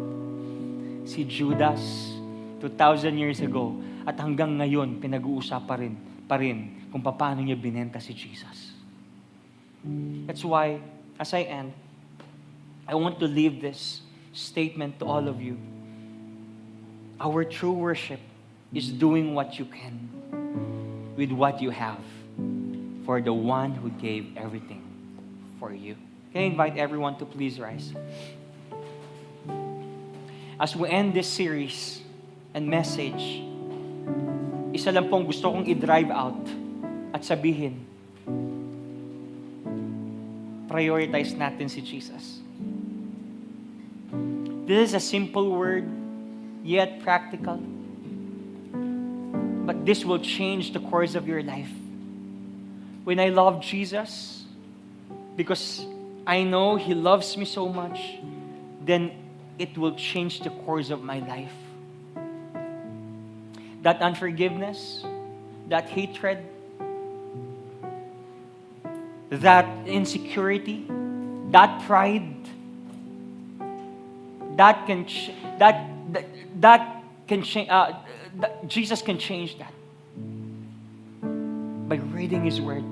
S1: si Judas 2,000 years ago at hanggang ngayon pinag-uusapan pa rin kung paano niya binenta si Jesus. That's why, as I end, I want to leave this statement to all of you. Our true worship is doing what you can with what you have for the one who gave everything for you. Can I invite everyone to please rise? As we end this series and message, isa lang pong gusto kong i-drive out at sabihin, prioritize natin si Jesus. This is a simple word, yet practical. But this will change the course of your life. When I love Jesus, because I know He loves me so much, then it will change the course of my life. That unforgiveness, that hatred, that insecurity, that pride, Jesus can change that by reading His Word,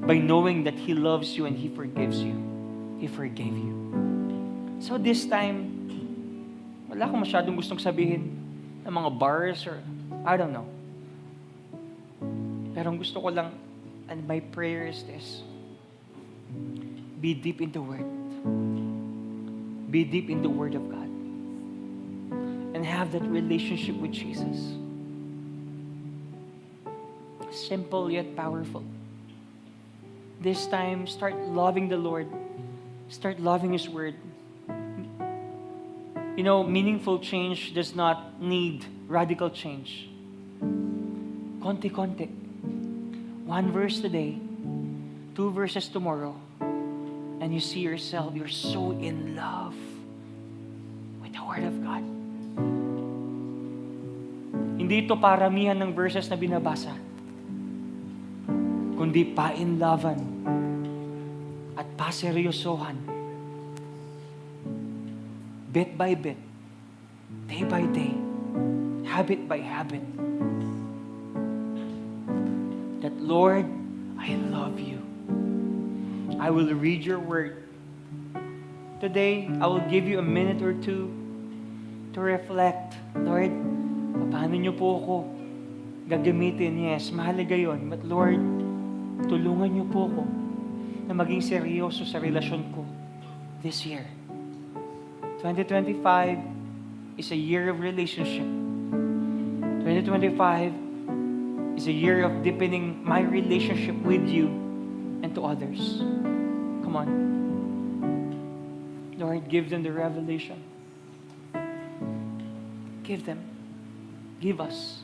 S1: by knowing that He loves you and He forgives you. He forgave you. So this time, wala akong masyadong gustong sabihin ng mga bars or I don't know. Pero ang gusto ko lang, and my prayer is this: be deep in the Word. Be deep in the Word of God. And have that relationship with Jesus. Simple yet powerful. This time, start loving the Lord. Start loving His Word. You know, meaningful change does not need radical change. Konti-konti. 1 verse today, 2 verses tomorrow, and you see yourself, you're so in love with the Word of God. Hindi ito paramihan ng verses na binabasa, kundi pa-inlovan at paseryosohan. Bit by bit, day by day, habit by habit. That, Lord, I love you. I will read your word. Today, I will give you a minute or two to reflect. Lord, paano niyo po ako gagamitin? Yes, mahalaga yun. But Lord, tulungan niyo po ako na maging seryoso sa relasyon ko this year. 2025 is a year of relationship. 2025 is a year of deepening my relationship with you and to others. Come on. Lord, give them the revelation. Give them. Give us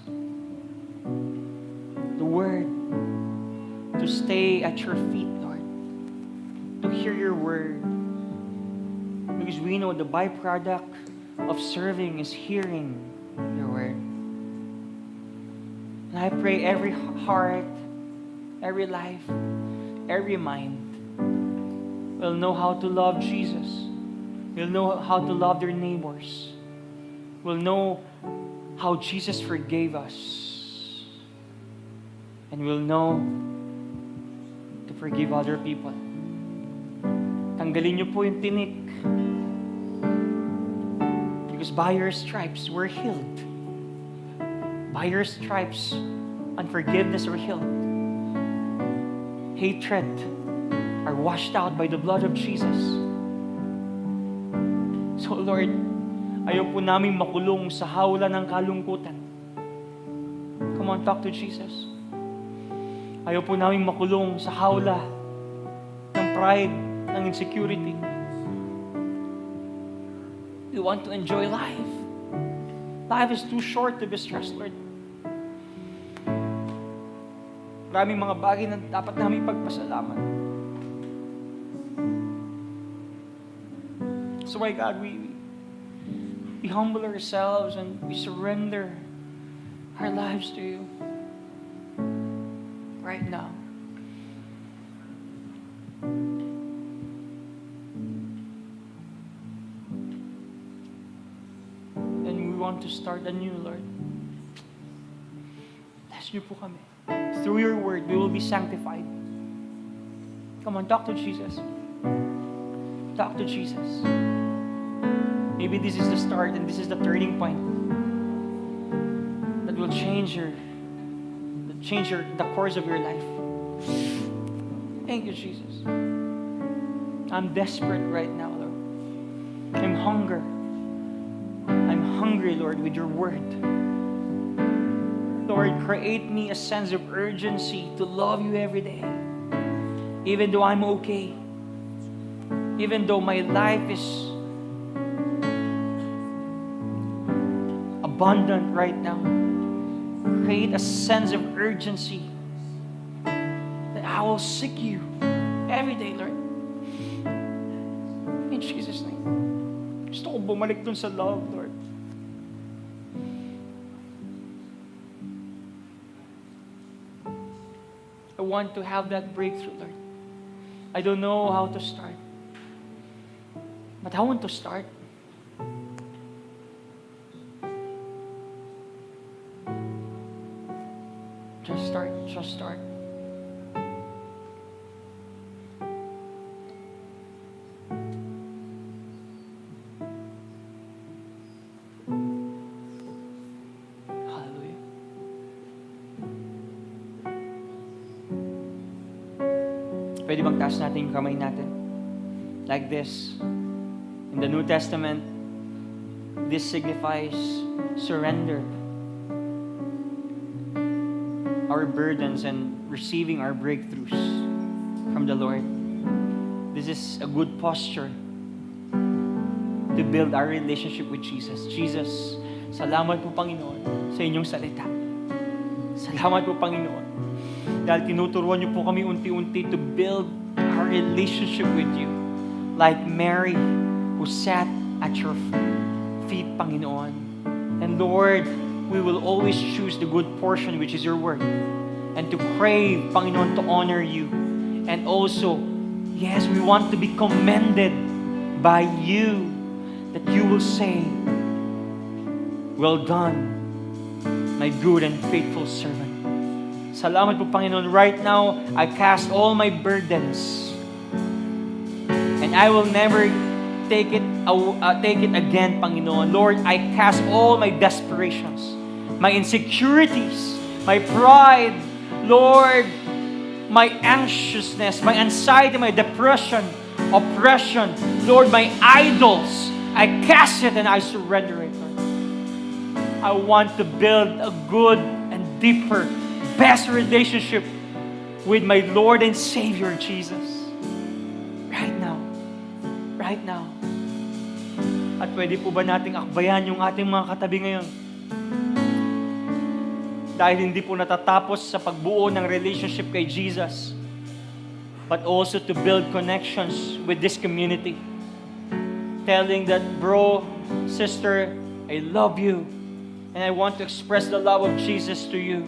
S1: the word to stay at your feet, Lord. To hear your word. Because we know the byproduct of serving is hearing your word. And I pray every heart, every life, every mind will know how to love Jesus. Will know how to love their neighbors. Will know how Jesus forgave us. And will know to forgive other people. Tanggalin niyo po yung tinik. Because by your stripes, we're healed. By your stripes, unforgiveness, we're healed. Hatred are washed out by the blood of Jesus. So Lord, ayaw po namin makulong sa hawla ng kalungkutan. Come on, talk to Jesus. Ayaw po namin makulong sa hawla ng pride, ng insecurity. We want to enjoy life. Life is too short to be stressed, Lord. Maraming mga bagay na dapat namin pagpasalamat. So my God, we humble ourselves and we surrender our lives to you right now. want to start anew, Lord. Bless niyo po kami. Through your word, we will be sanctified. Come on, talk to Jesus. Talk to Jesus. Maybe this is the start and this is the turning point that will change the course of your life. Thank you, Jesus. I'm desperate right now, Lord. I'm hungry, Lord, with your word. Lord, create me a sense of urgency to love you every day. Even though I'm okay. Even though my life is abundant right now. Create a sense of urgency that I will seek you every day, Lord. In Jesus' name. Gusto ko bumalik dun sa love, Lord. I want to have that breakthrough, Lord. I don't know how to start. But I want to start. Just start. Hallelujah. Pwede bang taas natin yung kamay natin? Like this. In the New Testament, this signifies surrender. Our burdens and receiving our breakthroughs from the Lord. This is a good posture to build our relationship with Jesus. Jesus, salamat po Panginoon sa inyong salita. Salamat po Panginoon. Dahil tinuturuan niyo po kami unti-unti to build our relationship with you. Like Mary who sat at your feet, Panginoon. And Lord, we will always choose the good portion, which is your word. And to crave, Panginoon, to honor you. And also, yes, we want to be commended by you. That you will say, well done, my good and faithful servant. Salamat po, Panginoon. Right now, I cast all my burdens. And I will never take it again, Panginoon. Lord, I cast all my desperations, my insecurities, my pride, Lord, my anxiousness, my anxiety, my depression, oppression, Lord, my idols. I cast it and I surrender it, Lord. I want to build a good and deeper, best relationship with my Lord and Savior, Jesus. Right now. Right now. At pwede po ba nating akbayan yung ating mga katabi ngayon? Dahil hindi po natatapos sa pagbuo ng relationship kay Jesus, but also to build connections with this community. Telling that, bro, sister, I love you, and I want to express the love of Jesus to you.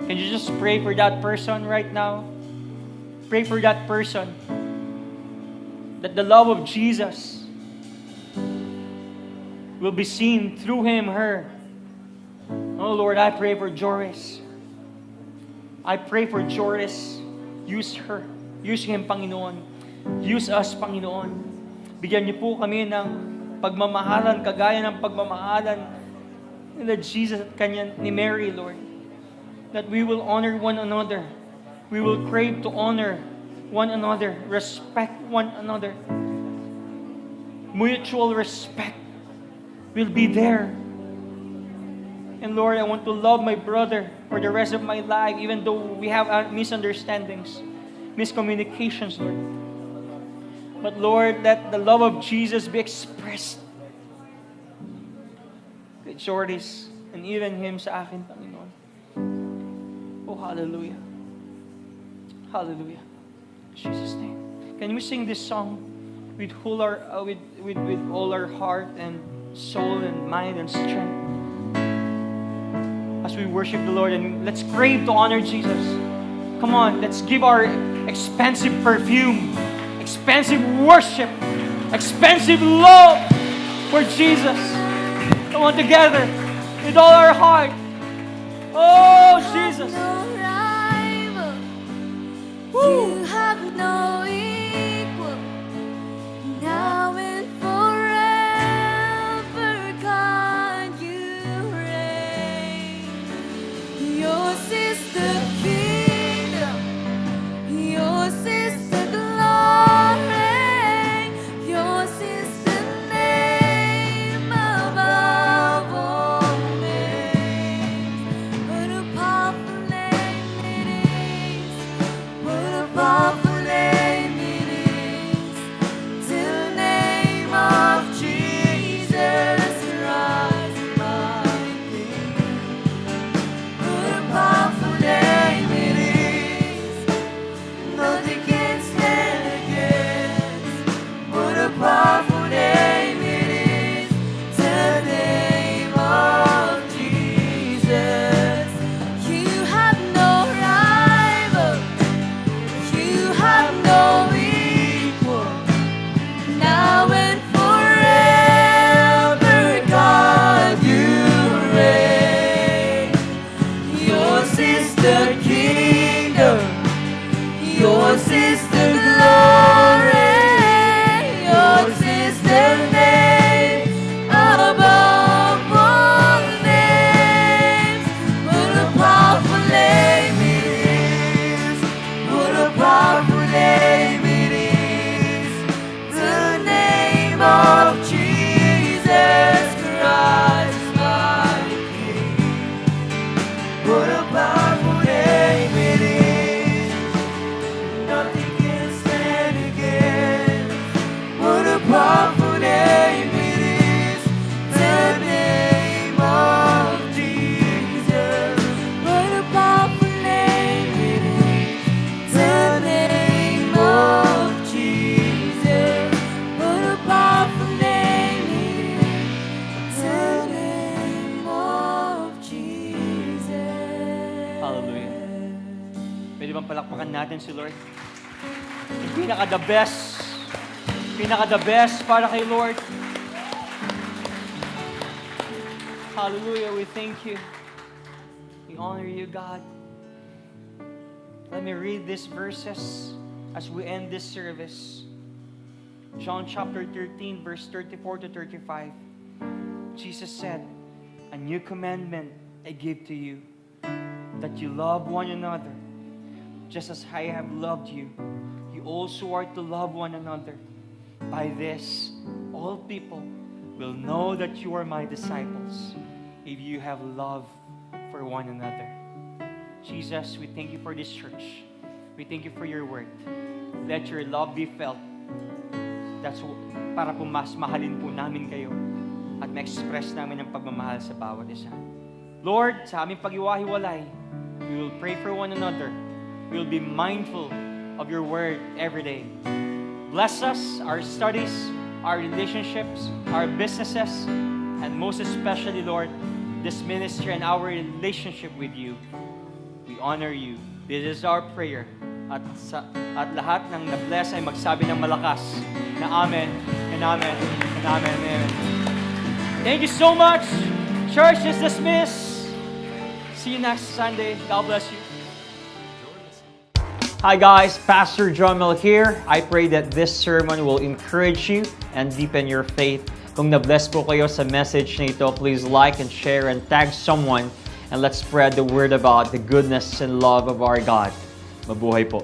S1: Can you just pray for that person right now? Pray for that person. That the love of Jesus will be seen through him, her. Oh Lord, I pray for Joris. I pray for Joris. Use her. Use him, Panginoon. Use us, Panginoon. Bigyan niyo po kami ng pagmamahalan, kagaya ng pagmamahalan nila Jesus at kanya ni Mary, Lord. That we will honor one another. We will crave to honor one another, respect one another. Mutual respect will be there. And Lord, I want to love my brother for the rest of my life, even though we have misunderstandings, miscommunications, Lord. But Lord, let the love of Jesus be expressed kay Joris and even him sa akin, Panginoon. Oh, hallelujah. Hallelujah. In Jesus' name. Can we sing this song with all our heart and soul and mind and strength? As we worship the Lord, and let's crave to honor Jesus. Come on, let's give our expensive perfume, expensive worship, expensive love for Jesus. Come on, together, with all our heart. Oh, Jesus.
S2: You have no equal, now and forever, God, you reign. Yours is the kingdom, yours is the glory, yours is the name above all names. What a powerful name it is. What a powerful name it is, till the name of Jesus Christ, my King. What a powerful name it is, nothing can stand against. What a powerful name it is, till the name of Jesus. You have no rival. You have no equal, now and forever, God, you reign. Yours is the kingdom, yours is the glory, yours is the name above all names. What a powerful name it is. What a powerful name it is, the name of Jesus Christ, my King. What a powerful name it is, nothing can stand against. What a powerful name it is, the name of Jesus. What a powerful name it is, the name of Jesus. What a powerful name it is, the name of Jesus.
S1: Hallelujah. Pwede bang palakpakan natin si Lord? Yung pinaka-the best para kay Lord. Hallelujah, we thank you. We honor you, God. Let me read these verses as we end this service. John chapter 13, verse 34 to 35. Jesus said, "A new commandment I give to you, that you love one another. Just as I have loved you, you also are to love one another. By this, all people will know that you are my disciples, if you have love for one another." Jesus, we thank you for this church. We thank you for your word. Let your love be felt. That's para po mas mahalin po namin kayo at ma-express namin ang pagmamahal sa bawat isa. Lord, sa aming pag-iwahiwalay, we will pray for one another. We will be mindful of your word every day. Bless us, our studies, our relationships, our businesses, and most especially, Lord, this ministry and our relationship with you. We honor you. This is our prayer. At lahat ng na-bless ay magsabi ng malakas na amen, and amen, and amen, and amen. Thank you so much. Church is dismissed. See you next Sunday. God bless you. Hi guys, Pastor John Mel here. I pray that this sermon will encourage you and deepen your faith. Kung na-bless po kayo sa message na ito, please like and share and tag someone, and let's spread the word about the goodness and love of our God. Mabuhay po.